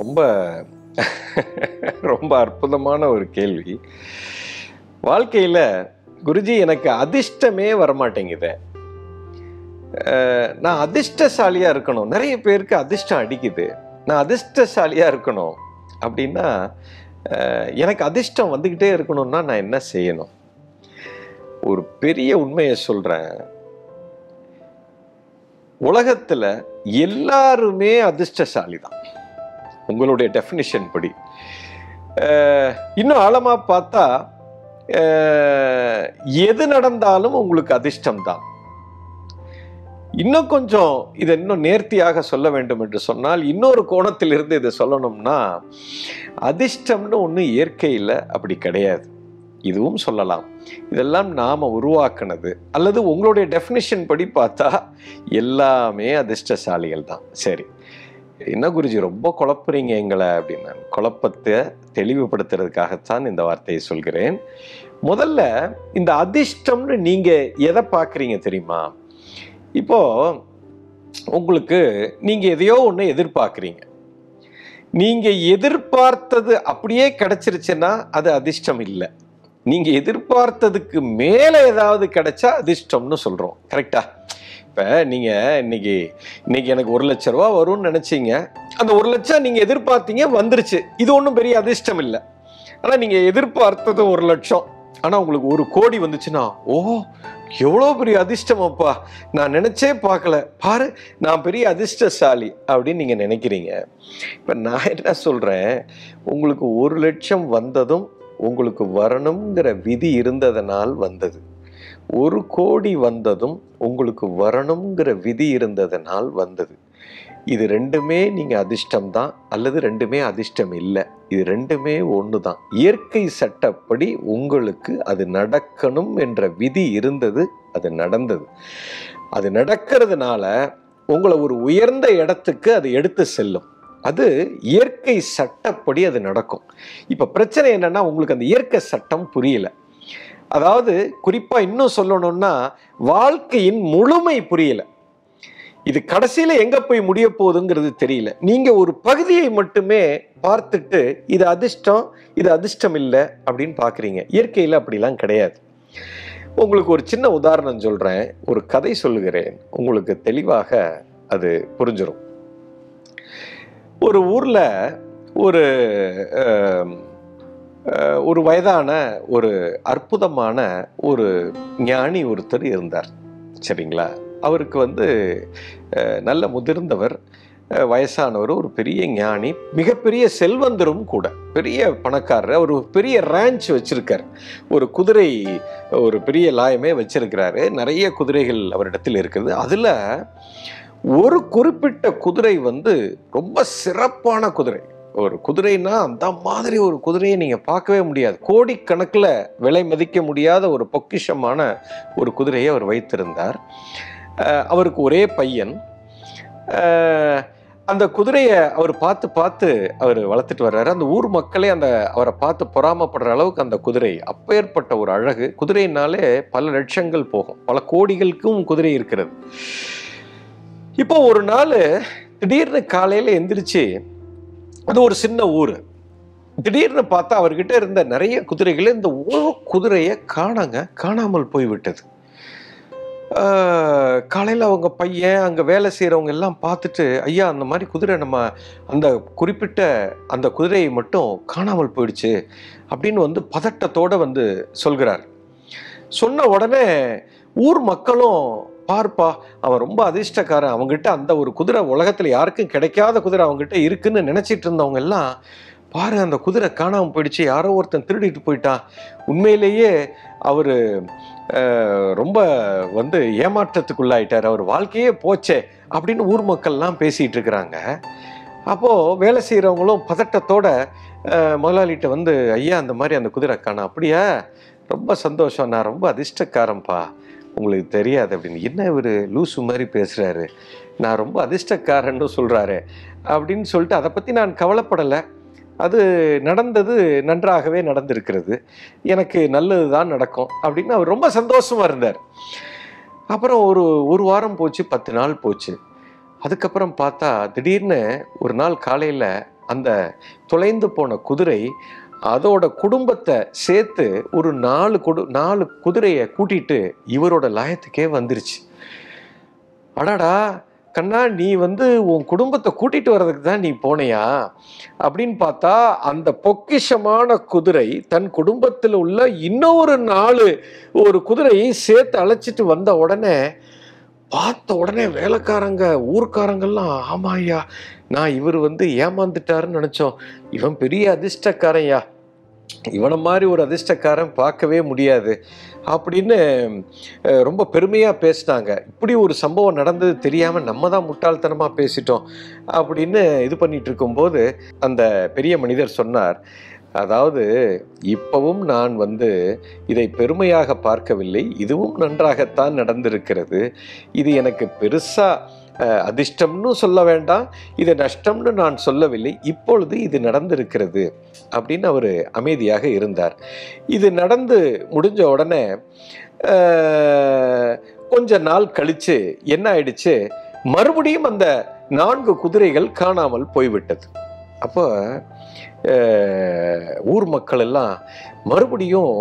ரொம்ப ரொம்ப அற்புதமான ஒரு கேள்வி. வாழ்க்கையில குருஜி எனக்கு அதிர்ஷ்டமே வரமாட்டேங்குது, நான் அதிர்ஷ்டசாலியா இருக்கணும், நிறைய பேருக்கு அதிர்ஷ்டம் அடிக்குது, நான் அதிர்ஷ்டசாலியா இருக்கணும் அப்படின்னா எனக்கு அதிர்ஷ்டம் வந்துக்கிட்டே இருக்கணும்னா நான் என்ன செய்யணும்? ஒரு பெரிய உண்மையை சொல்றேன். உலகத்துல எல்லாருமே அதிர்ஷ்டசாலி தான் உங்களுடைய டெஃபினிஷன் படி. இன்னும் ஆழமா பார்த்தா எது நடந்தாலும் உங்களுக்கு அதிர்ஷ்டம் தான். இன்னும் கொஞ்சம் இதை இன்னும் நேர்த்தியாக சொல்ல வேண்டும் என்று சொன்னால், இன்னொரு கோணத்திலிருந்து இதை சொல்லணும்னா, அதிர்ஷ்டம்னு ஒன்று இயற்கையில் அப்படி கிடையாது. இதுவும் சொல்லலாம், இதெல்லாம் நாம உருவாக்குனது. அல்லது உங்களுடைய டெஃபினிஷன் படி பார்த்தா எல்லாமே அதிர்ஷ்டசாலிகள் தான். சரி, என்ன குருஜி ரொம்ப குழப்புறீங்க எங்களை அப்படின்னா, குழப்பத்தை தெளிவுபடுத்துறதுக்காகத்தான் இந்த வார்த்தையை சொல்கிறேன். முதல்ல இந்த அதிர்ஷ்டம்னு நீங்க எதை பார்க்குறீங்க தெரியுமா? இப்போ உங்களுக்கு நீங்க எதையோ ஒன்று எதிர்பார்க்குறீங்க, நீங்க எதிர்பார்த்தது அப்படியே கிடைச்சிருச்சுன்னா அது அதிர்ஷ்டம் இல்லை. நீங்க எதிர்பார்த்ததுக்கு மேல ஏதாவது கிடைச்சா அதிர்ஷ்டம்னு சொல்றோம். கரெக்டா? இப்ப நீங்க இன்னைக்கு எனக்கு 1 லட்சம் ரூபா வரும்னு நினைச்சீங்க, அந்த 1 லட்சம் நீங்க எதிர்பார்த்தீங்க, வந்துருச்சு. இது ஒன்றும் பெரிய அதிர்ஷ்டம் இல்லை. ஆனா நீங்க எதிர்பார்த்தது 1 லட்சம், ஆனா உங்களுக்கு 1 கோடி வந்துச்சுன்னா, ஓ எவ்வளோ பெரிய அதிர்ஷ்டம் அப்பா, நான் நினைச்சே பார்க்கல, பாரு நான் பெரிய அதிர்ஷ்டசாலி அப்படின்னு நீங்க நினைக்கிறீங்க. இப்ப நான் என்ன சொல்றேன், உங்களுக்கு 1 லட்சம் வந்ததும் உங்களுக்கு வரணுங்கிற விதி இருந்ததனால் வந்தது. 1 கோடி வந்ததும் உங்களுக்கு வரணுங்கிற விதி இருந்ததனால் வந்தது. இது ரெண்டுமே நீங்க அதிர்ஷ்டம் தான், அல்லது ரெண்டுமே அதிர்ஷ்டம் இல்லை. இது ரெண்டுமே ஒன்று தான். இயற்கை சட்டப்படி உங்களுக்கு அது நடக்கணும் என்ற விதி இருந்தது, அது நடந்தது. அது நடக்கிறதுனால உங்களை ஒரு உயர்ந்த இடத்துக்கு அது எடுத்து செல்லும். அது இயற்கை சட்டப்படி அது நடக்கும். இப்ப பிரச்சனை என்னன்னா, உங்களுக்கு அந்த இயற்கை சட்டம் புரியல. அதாவது குறிப்பா இன்னும் சொல்லணும்னா, வாழ்க்கையின் முழுமை புரியல. இது கடைசியில எங்க போய் முடிய போகுதுங்கிறது தெரியல. நீங்க ஒரு பகுதியை மட்டுமே பார்த்துட்டு இது அதிர்ஷ்டம், இது அதிர்ஷ்டம் இல்லை அப்படின்னு பாக்குறீங்க. இயற்கையில அப்படிலாம் கிடையாது. உங்களுக்கு ஒரு சின்ன உதாரணம் சொல்றேன், ஒரு கதை சொல்லுகிறேன், உங்களுக்கு தெளிவாக அது புரிஞ்சிடும். ஒரு ஊர்ல ஒரு வயதான ஒரு அற்புதமான ஒரு ஞானி ஒருத்தர் இருந்தார். சரிங்களா? அவருக்கு நல்ல முதிர்ந்தவர், வயசானவர், ஒரு பெரிய ஞானி, மிகப்பெரிய செல்வந்தரும் கூட, பெரிய பணக்காரர். அவர் ஒரு பெரிய ரேஞ்ச் வச்சிருக்கார். ஒரு பெரிய லாயமே வச்சிருக்கிறாரு. நிறைய குதிரைகள் அவரிடத்தில் இருக்குது. அதுல ஒரு குறிப்பிட்ட குதிரை ரொம்ப சிறப்பான குதிரை. ஒரு குதிரைனா அந்த மாதிரி ஒரு குதிரையை நீங்க பார்க்கவே முடியாது. கோடிக்கணக்கில் விலை மதிக்க முடியாத ஒரு பொக்கிஷமான ஒரு குதிரையை அவர் வைத்திருந்தார். அவருக்கு ஒரே பையன். அந்த குதிரையை அவர் பார்த்து அவர் வளர்த்துட்டு வர்றாரு. அந்த ஊர் மக்களே அவரை பார்த்து பொறாமப்படுற அளவுக்கு அந்த குதிரை அப்பேற்பட்ட ஒரு அழகு. குதிரைனாலே பல லட்சங்கள் போகும், பல கோடிகளுக்கும் குதிரை இருக்கிறது. இப்போ ஒரு நாள் திடீர்னு காலையில எந்திரிச்சு, அது ஒரு சின்ன ஊர், திடீர்னு பார்த்தா அவர்கிட்ட இருந்த நிறைய குதிரைகள் இந்த ஒரு குதிரையை காணாமல் போய்விட்டது. காலையில் அவங்க பையன், அங்கே வேலை செய்கிறவங்க எல்லாம் பார்த்துட்டு, ஐயா அந்த மாதிரி குதிரை நம்ம அந்த குறிப்பிட்ட அந்த குதிரையை மட்டும் காணாமல் போயிடுச்சு அப்படின்னு பதட்டத்தோடு சொல்கிறார். சொன்ன உடனே ஊர் மக்களும், பார்ப்பா அவன் ரொம்ப அதிர்ஷ்டக்காரன், அவங்ககிட்ட அந்த ஒரு குதிரை உலகத்தில் யாருக்கும் கிடைக்காத குதிரை அவங்ககிட்ட இருக்குன்னு நினச்சிட்டு இருந்தவங்க எல்லாம், பாரு அந்த குதிரை காணாமல் போயிடுச்சு, யாரோ ஒருத்தன் திருடிட்டு போயிட்டான், உண்மையிலேயே அவர் ரொம்ப ஏமாற்றத்துக்குள்ளாயிட்டார், அவர் வாழ்க்கையே போச்சே அப்படின்னு ஊர் மக்கள்லாம் பேசிகிட்டு இருக்கிறாங்க. அப்போது வேலை செய்கிறவங்களும் பதட்டத்தோட முதலாளிகிட்ட ஐயா அந்த மாதிரி அந்த குதிரை காணோம். அப்படியா, ரொம்ப சந்தோஷம், நான் ரொம்ப அதிர்ஷ்டக்காரன்ப்பா, உங்களுக்கு தெரியாது அப்படின்னு. என்ன இவர் லூசு மாதிரி பேசுகிறாரு, நான் ரொம்ப அதிர்ஷ்டக்காரன்னு சொல்கிறாரு அப்படின்னு சொல்லிட்டு, அதை பற்றி நான் கவலைப்படலை, அது நடந்தது நன்றாகவே நடந்திருக்கிறது, எனக்கு நல்லது தான் நடக்கும் அப்படின்னு அவர் ரொம்ப சந்தோஷமாக இருந்தார். அப்புறம் ஒரு வாரம் போச்சு, 10 நாள் போச்சு. அதுக்கப்புறம் பார்த்தா திடீர்னு ஒரு நாள் காலையில் அந்த தொலைந்து போன குதிரை அதோட குடும்பத்தை சேர்த்து ஒரு 4 குதிரையை கூட்டிட்டு இவரோட லாயத்துக்கே வந்துருச்சு. அடாடா கண்ணா, நீ உன் குடும்பத்தை கூட்டிட்டு வர்றதுக்கு தான் நீ போனையா அப்படின்னு பார்த்தா, அந்த பொக்கிஷமான குதிரை தன் குடும்பத்தில் உள்ள இன்னொரு 4 குதிரையை சேர்த்து அழைச்சிட்டு வந்த உடனே பார்த்த உடனே வேலைக்காரங்க ஊர்க்காரங்கெல்லாம், ஆமா ஐயா, நான் இவர் ஏமாந்துட்டாருன்னு நினைச்சோம், இவன் பெரிய அதிர்ஷ்டக்காரன்யா, இவனை மாதிரி ஒரு அதிர்ஷ்டக்காரன் பார்க்கவே முடியாது அப்படின்னு ரொம்ப பெருமையாக பேசினாங்க. இப்படி ஒரு சம்பவம் நடந்தது தெரியாமல் நம்ம தான் முட்டாள்தனமாக பேசிட்டோம் அப்படின்னு இது பண்ணிட்டு இருக்கும்போது அந்த பெரிய மனிதர் சொன்னார், அதாவது இப்பவும் நான் இதை பெருமையாக பார்க்கவில்லை, இதுவும் நன்றாகத்தான் நடந்திருக்கிறது. இது எனக்கு பெருசா அதிர்ஷ்டம்னு சொல்ல வேண்டாம், இது நஷ்டம்னு நான் சொல்லவில்லை, இப்பொழுது இது நடந்திருக்கிறது அப்படின்னு அவர் அமைதியாக இருந்தார். இது நடந்து முடிஞ்ச உடனே கொஞ்ச நாள் கழிச்சு என்ன ஆயிடுச்சு, மறுபடியும் அந்த 4 குதிரைகள் காணாமல் போய்விட்டது. அப்போ ஊர் மக்கள் எல்லாம் மறுபடியும்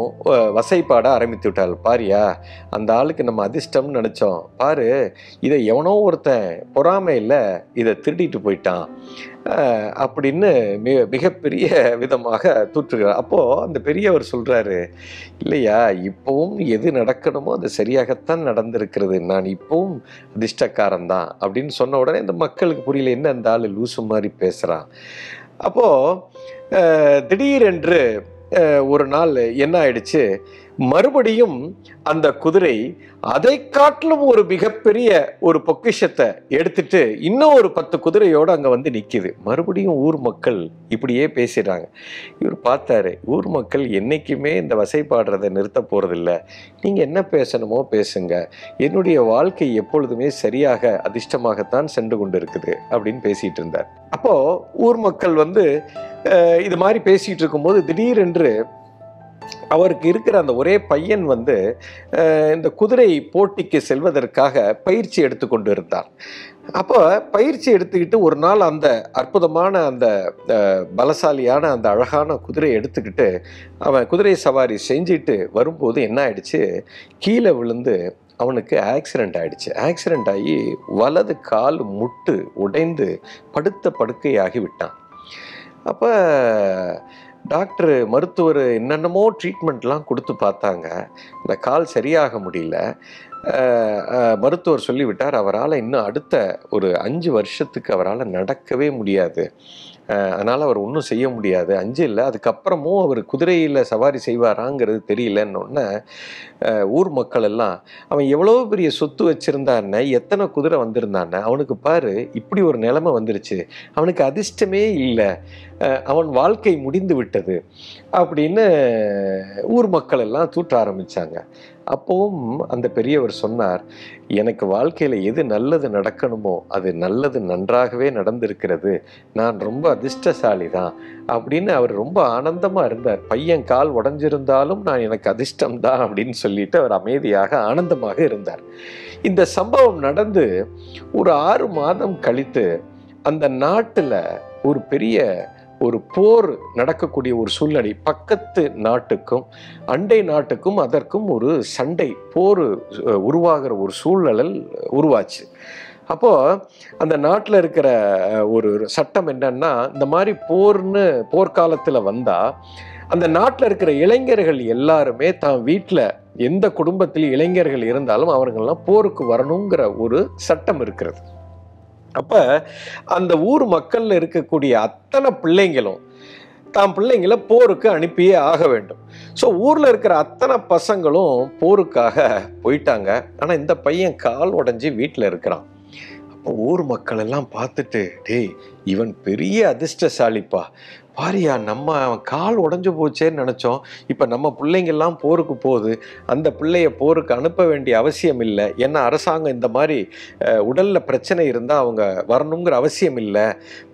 வசைப்பாட ஆரம்பித்து விட்டாள். பாரியா, அந்த ஆளுக்கு நம்ம அதிர்ஷ்டம்னு நினச்சோம், பாரு இதை எவனோ ஒருத்தன் பொறாமையில் இதை திருடிட்டு போயிட்டான் அப்படின்னு மிகப்பெரிய விதமாக தூற்றுகிறார். அப்போது அந்த பெரியவர் சொல்கிறாரு, இல்லையா, இப்போவும் எது நடக்கணுமோ அது சரியாகத்தான் நடந்திருக்கிறது, நான் இப்போவும் அதிர்ஷ்டக்காரன் தான் அப்படின்னு சொன்ன உடனே இந்த மக்களுக்கு புரியல, என்ன அந்த ஆள் லூசு மாதிரி பேசுகிறான். அப்போது திடீரென்று ஒரு நாள் என்ன ஆயிடுச்சு, மறுபடியும் அந்த குதிரை அதை காட்டிலும் ஒரு மிகப்பெரிய ஒரு பொக்கிஷத்தை எடுத்துட்டு இன்னும் ஒரு 10 குதிரையோடு அங்கே நிற்கிது. மறுபடியும் ஊர் மக்கள் இப்படியே பேசிடுறாங்க. இவர் பார்த்தாரு, ஊர் மக்கள் என்றைக்குமே இந்த வசைப்பாடுறதை நிறுத்த போகிறதில்ல, நீங்கள் என்ன பேசணுமோ பேசுங்க, என்னுடைய வாழ்க்கை எப்பொழுதுமே சரியாக அதிர்ஷ்டமாகத்தான் சென்று கொண்டு இருக்குது அப்படின்னு பேசிகிட்டு இருந்தார். அப்போது ஊர் மக்கள் இது மாதிரி பேசிகிட்டு இருக்கும்போது திடீரென்று அவருக்கு இருக்கிற அந்த ஒரே பையன் இந்த குதிரை போட்டிக்கு செல்வதற்காக பயிற்சி எடுத்துக்கொண்டு இருந்தார். அப்போ பயிற்சி எடுத்துக்கிட்டு ஒரு நாள் அந்த அற்புதமான அந்த பலசாலியான அந்த அழகான குதிரையை எடுத்துக்கிட்டு அவன் குதிரை சவாரி செஞ்சுட்டு வரும்போது என்ன ஆயிடுச்சு, கீழே விழுந்து அவனுக்கு ஆக்சிடெண்ட் ஆகிடுச்சு. ஆக்சிடெண்ட் ஆகி வலது கால் முட்டு உடைந்து படுத்த படுக்கையாகி விட்டான். அப்போ டாக்டர் மருத்துவர் என்னென்னமோ ட்ரீட்மெண்ட்லாம் கொடுத்து பார்த்தாங்க, இந்த கால் சரியாக முடியல. மருத்துவர் சொல்லிவிட்டார், அவரால் இன்னும் அடுத்த ஒரு 5 வருஷத்துக்கு அவரால் நடக்கவே முடியாது, அதனால் அவர் ஒன்றும் செய்ய முடியாது. 5 இல்லை, அதுக்கப்புறமும் அவர் குதிரையில் சவாரி செய்வாராங்கிறது தெரியலன்னொன்னே ஊர் மக்கள் எல்லாம், அவன் எவ்வளோ பெரிய சொத்து வச்சுருந்தான்னு, எத்தனை குதிரை வந்திருந்தான்னு, அவனுக்கு பாரு இப்படி ஒரு நிலைமை வந்துருச்சு, அவனுக்கு அதிர்ஷ்டமே இல்லை, அவன் வாழ்க்கை முடிந்து விட்டது அப்படின்னு ஊர் மக்கள் எல்லாம் தூற்ற ஆரம்பித்தாங்க. அப்போவும் அந்த பெரியவர் சொன்னார், எனக்கு வாழ்க்கையில் எது நல்லது நடக்கணுமோ அது நல்லது நன்றாகவே நடந்திருக்கிறது, நான் ரொம்ப அதிர்ஷ்டசாலி தான் அப்படின்னு அவர் ரொம்ப ஆனந்தமாக இருந்தார். பையன் கால் உடஞ்சிருந்தாலும் நான் எனக்கு அதிர்ஷ்டம்தான் அப்படின்னு சொல்லிட்டு அவர் அமைதியாக ஆனந்தமாக இருந்தார். இந்த சம்பவம் நடந்து ஒரு 6 மாதம் கழித்து அந்த நாட்டில் ஒரு பெரிய ஒரு போர் நடக்கக்கூடிய ஒரு சூழ்நிலை, பக்கத்து நாட்டுக்கும் அண்டை நாட்டுக்கும் அதற்கும் ஒரு சண்டை போர் உருவாகிற ஒரு சூழல் உருவாச்சு. அப்போது அந்த நாட்டில் இருக்கிற ஒரு சட்டம் என்னன்னா, இந்த மாதிரி போர்க்காலத்தில் வந்தால் அந்த நாட்டில் இருக்கிற இளைஞர்கள் எல்லாருமே தான் வீட்டில் எந்த குடும்பத்தில் இளைஞர்கள் இருந்தாலும் அவர்கள்லாம் போருக்கு வரணுங்கிற ஒரு சட்டம் இருக்கிறது. அப்போ அந்த ஊர் மக்களில் இருக்கக்கூடிய அத்தனை பிள்ளைங்களும் தான் பிள்ளைங்களை போருக்கு அனுப்பியே ஆக வேண்டும். ஸோ ஊரில் இருக்கிற அத்தனை பசங்களும் போருக்காக போயிட்டாங்க. ஆனால் இந்த பையன் கால் உடஞ்சி வீட்டில் இருக்கிறான். அப்போ ஊர் மக்கள் எல்லாம் பார்த்துட்டு, டேய் இவன் பெரிய அதிர்ஷ்டசாலிப்பா, பாரியா நம்ம கால் உடைஞ்சு போச்சேன்னு நினச்சோம், இப்போ நம்ம பிள்ளைங்கள்லாம் போருக்கு போகுது, அந்த பிள்ளைய போருக்கு அனுப்ப வேண்டிய அவசியம் இல்லை, ஏன்னா அரசாங்கம் இந்த மாதிரி உடலில் பிரச்சனை இருந்தால் அவங்க வரணுங்கிற அவசியம் இல்லை,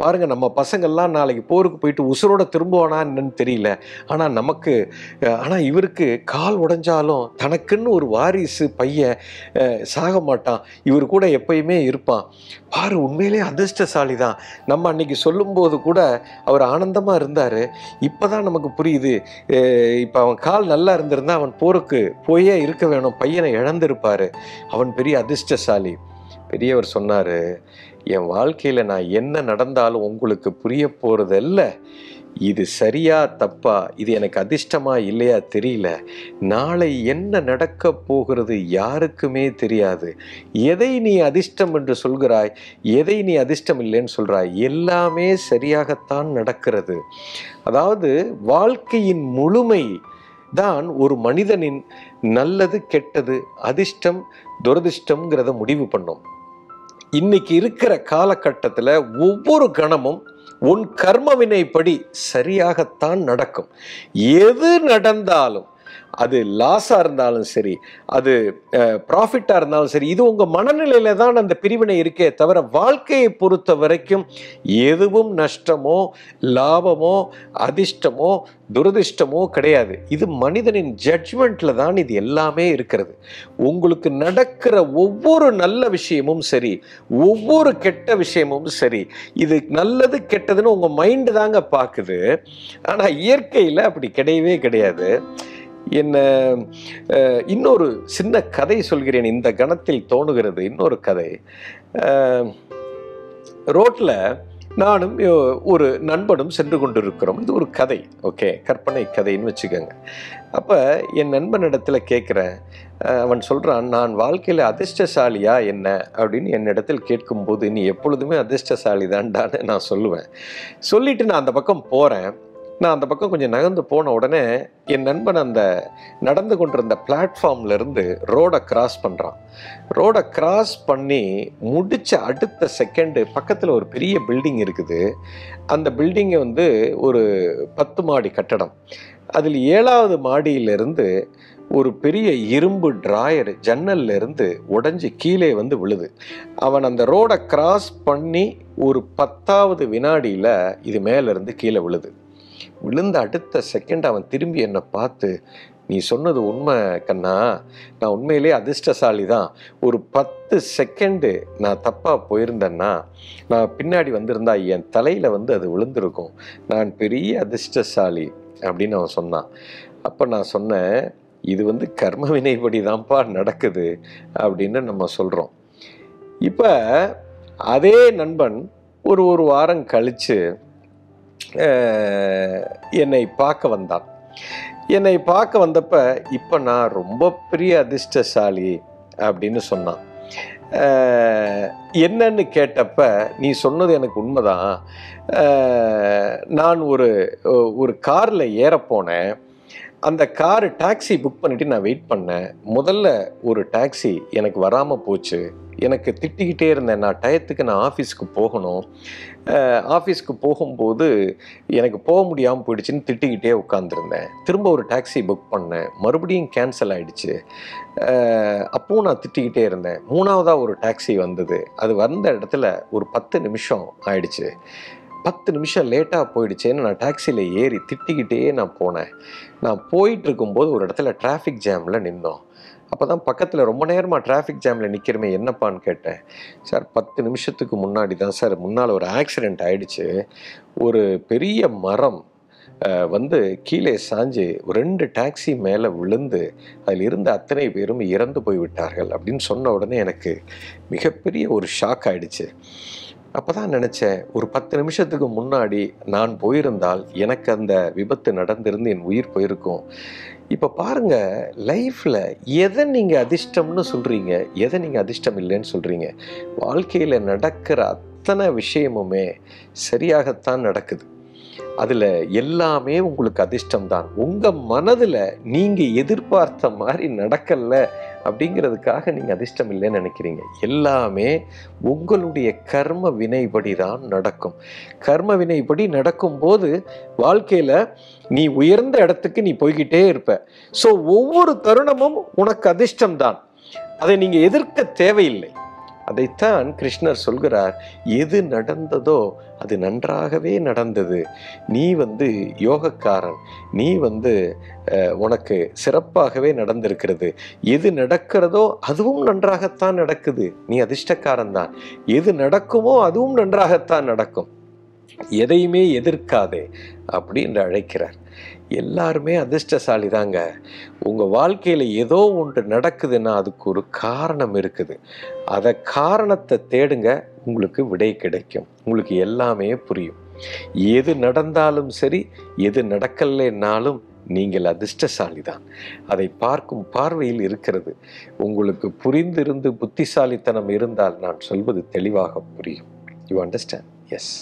பாருங்கள் நம்ம பசங்கள்லாம் நாளைக்கு போருக்கு போயிட்டு உசுரோட திரும்புவானா என்னன்னு தெரியல, ஆனால் இவருக்கு கால் உடைஞ்சாலும் தனக்குன்னு ஒரு வாரிசு பையன் சாக மாட்டான், இவர் கூட எப்பயுமே இருப்பான், பாரு உண்மையிலே அதிர்ஷ்டசாலி தான். நம்ம அன்னைக்கு சொல்லும்போது கூட அவர் ஆனந்தமாக இருந்தார், இப்போ தான் நமக்கு புரியுது, இப்போ அவன் கால் நல்லா இருந்திருந்தா அவன் போருக்கு போயே இருக்க வேணும், பையனை இழந்திருப்பார், அவன் பெரிய அதிர்ஷ்டசாலி. பெரியவர் சொன்னார், என் வாழ்க்கையில் நான் என்ன நடந்தாலும் உங்களுக்கு புரிய போகிறதில்ல, இது சரியா தப்பா, இது எனக்கு அதிர்ஷ்டமா இல்லையா தெரியல, நாளை என்ன நடக்க போகிறது யாருக்குமே தெரியாது, எதை நீ அதிர்ஷ்டம் என்று சொல்கிறாய், எதை நீ அதிர்ஷ்டம் இல்லைன்னு சொல்கிறாய், எல்லாமே சரியாகத்தான் நடக்கிறது. அதாவது வாழ்க்கையின் முழுமை தான் ஒரு மனிதனின் நல்லது கெட்டது அதிர்ஷ்டம் துரதிர்ஷ்டம்ங்கிறத முடிவு பண்ணும். இன்னைக்கு இருக்கிற காலகட்டத்தில் ஒவ்வொரு கணமும் உன் கர்மவினைப்படி சரியாகத்தான் நடக்கும். எது நடந்தாலும், அது லாஸாக இருந்தாலும் சரி, அது ப்ராஃபிட்டாக இருந்தாலும் சரி, இது உங்கள் மனநிலையில தான் அந்த பிரிவினை இருக்கே தவிர, வாழ்க்கையை பொறுத்த வரைக்கும் எதுவும் நஷ்டமோ லாபமோ அதிர்ஷ்டமோ துரதிர்ஷ்டமோ கிடையாது. இது மனிதனின் ஜட்ஜ்மெண்ட்டில் தான் இது எல்லாமே இருக்கிறது. உங்களுக்கு நடக்கிற ஒவ்வொரு நல்ல விஷயமும் சரி, ஒவ்வொரு கெட்ட விஷயமும் சரி, இது நல்லது கெட்டதுன்னு உங்கள் மைண்டு தாங்க பார்க்குது. ஆனால் இயற்கையில் அப்படி கிடையவே கிடையாது. என்ன இன்னொரு சின்ன கதை சொல்கிறேன், இந்த கணத்தில் தோணுகிறது இன்னொரு கதை. ரோட்டில் நானும் ஒரு நண்பனும் சென்று கொண்டிருக்கிறோம். இது ஒரு கதை, ஓகே, கற்பனை கதைன்னு வச்சுக்கோங்க. அப்போ என் நண்பனிடத்தில் கேட்குறேன், அவன் சொல்கிறான், நான் வாழ்க்கையில் அதிர்ஷ்டசாலியா என்ன அப்படின்னு என்னிடத்தில் கேட்கும்போது, நீ எப்பொழுதுமே அதிர்ஷ்டசாலி தான்டான்னு நான் சொல்லுவேன். சொல்லிவிட்டு நான் அந்த பக்கம் போகிறேன். நான் அந்த பக்கம் கொஞ்சம் நகர்ந்து போன உடனே என் நண்பன் அந்த நடந்து கொண்டிருந்த பிளாட்ஃபார்ம்லேருந்து ரோடை கிராஸ் பண்ணுறான். ரோடை கிராஸ் பண்ணி முடித்த அடுத்த செகண்டு பக்கத்தில் ஒரு பெரிய பில்டிங் இருக்குது. அந்த பில்டிங்கை ஒரு 10 மாடி கட்டடம். அதில் 7வது மாடியிலிருந்து ஒரு பெரிய இரும்பு டிராயர் ஜன்னல்லேருந்து உடஞ்சி கீழே விழுது. அவன் அந்த ரோடை கிராஸ் பண்ணி ஒரு 10வது வினாடியில் இது மேலேருந்து கீழே விழுது. விழுந்த அடுத்த செகண்ட் அவன் திரும்பி என்னை பார்த்து, நீ சொன்னது உண்மை கண்ணா, நான் உண்மையிலே அதிர்ஷ்டசாலி தான், ஒரு 10 செகண்டு நான் தப்பாக போயிருந்தேன்னா, நான் பின்னாடி வந்திருந்தா என் தலையில் அது விழுந்திருக்கும், நான் பெரிய அதிர்ஷ்டசாலி அப்படின்னு அவன் சொன்னான். அப்போ நான் சொன்னேன், இது கர்ம வினைப்படி தான்ப்பா நடக்குது அப்படின்னு நம்ம சொல்கிறோம். இப்போ அதே நண்பன் ஒரு வாரம் கழித்து என்னை பார்க்க வந்தான். என்னை பார்க்க வந்தப்ப, இப்போ நான் ரொம்ப பெரிய அதிர்ஷ்டசாலி அப்படின்னு சொன்னான். என்னன்னு கேட்டப்ப, நீ சொன்னது எனக்கு உண்மைதான், நான் ஒரு காரில் ஏறப்போனேன், அந்த காரு டாக்ஸி புக் பண்ணிவிட்டு நான் வெயிட் பண்ணேன், முதல்ல ஒரு டாக்ஸி எனக்கு வராமல் போச்சு, எனக்கு திட்டிக்கிட்டே இருந்தேன், நான் டயத்துக்கு நான் ஆஃபீஸ்க்கு போகணும், ஆஃபீஸ்க்கு போகும்போது எனக்கு போக முடியாமல் போயிடுச்சுன்னு திட்டிக்கிட்டே உட்காந்துருந்தேன். திரும்ப ஒரு டாக்ஸி புக் பண்ணேன், மறுபடியும் கேன்சல் ஆகிடுச்சு, அப்பவும் நான் திட்டிக்கிட்டே இருந்தேன். 3வதாக ஒரு டாக்ஸி வந்தது, அது வந்த இடத்துல ஒரு 10 நிமிஷம் ஆயிடுச்சு. 10 நிமிஷம் லேட்டாக போயிடுச்சேன்னு நான் டாக்ஸியில் ஏறி திட்டிக்கிட்டே நான் போனேன். நான் போயிட்டு இருக்கும்போது ஒரு இடத்துல டிராஃபிக் ஜாமில் நின்னோம். அப்போ தான் பக்கத்தில் ரொம்ப நேரமாக டிராஃபிக் ஜாமில் நிற்கிறமே என்னப்பான்னு கேட்டேன். சார் 10 நிமிஷத்துக்கு முன்னாடி தான் சார் முன்னால் ஒரு ஆக்சிடெண்ட் ஆகிடுச்சு, ஒரு பெரிய மரம் கீழே சாஞ்சு 2 டாக்ஸி மேலே விழுந்து அதில் இருந்த அத்தனை பேரும் இறந்து போய்விட்டார்கள் அப்படின்னு சொன்ன உடனே எனக்கு மிகப்பெரிய ஒரு ஷாக் ஆகிடுச்சு. அப்போ தான் நினச்சேன், ஒரு 10 நிமிஷத்துக்கு முன்னாடி நான் போயிருந்தால் எனக்கு அந்த விபத்து நடந்திருந்து என் உயிர் போயிருக்கும். இப்போ பாருங்கள், லைஃப்பில் எதை நீங்கள் அதிர்ஷ்டம்னு சொல்கிறீங்க, எதை நீங்கள் அதிர்ஷ்டம் இல்லைன்னு சொல்கிறீங்க, வாழ்க்கையில் நடக்கிற அத்தனை விஷயமுமே சரியாகத்தான் நடக்குது. அதில் எல்லாமே உங்களுக்கு அதிர்ஷ்டம்தான். உங்கள் மனதில் நீங்கள் எதிர்பார்த்த மாதிரி நடக்கலை அப்படிங்கிறதுக்காக நீங்கள் அதிர்ஷ்டம் இல்லைன்னு நினைக்கிறீங்க. எல்லாமே உங்களுடைய கர்ம வினைப்படி தான் நடக்கும். கர்ம வினைப்படி நடக்கும்போது வாழ்க்கையில் நீ உயர்ந்த இடத்துக்கு நீ போய்கிட்டே இருப்ப. ஸோ ஒவ்வொரு தருணமும் உனக்கு அதிர்ஷ்டம்தான். அதை நீங்கள் எதிர்க்க தேவையில்லை. அதைத்தான் கிருஷ்ணர் சொல்கிறார், எது நடந்ததோ அது நன்றாகவே நடந்தது. நீ யோகக்காரன், நீ உனக்கு சிறப்பாகவே நடந்திருக்கிறது. எது நடக்கிறதோ அதுவும் நன்றாகத்தான் நடக்குது. நீ அதிர்ஷ்டக்காரன் தான். எது நடக்குமோ அதுவும் நன்றாகத்தான் நடக்கும். எதையுமே எதிர்க்காதே அப்படின்னு அழைக்கிறார். எல்லாருமே அதிர்ஷ்டசாலி தாங்க. உங்கள் வாழ்க்கையில் ஏதோ ஒன்று நடக்குதுன்னா அதுக்கு ஒரு காரணம் இருக்குது. அதை காரணத்தை தேடுங்க, உங்களுக்கு விடை கிடைக்கும். உங்களுக்கு எல்லாமே புரியும். எது நடந்தாலும் சரி, எது நடக்கலைன்னாலும் நீங்கள் அதிர்ஷ்டசாலி தான். அதை பார்க்கும் பார்வையில் இருக்கிறது. உங்களுக்கு புரிந்திருந்து புத்திசாலித்தனம் இருந்தால் நான் சொல்வது தெளிவாக புரியும். You understand? எஸ்.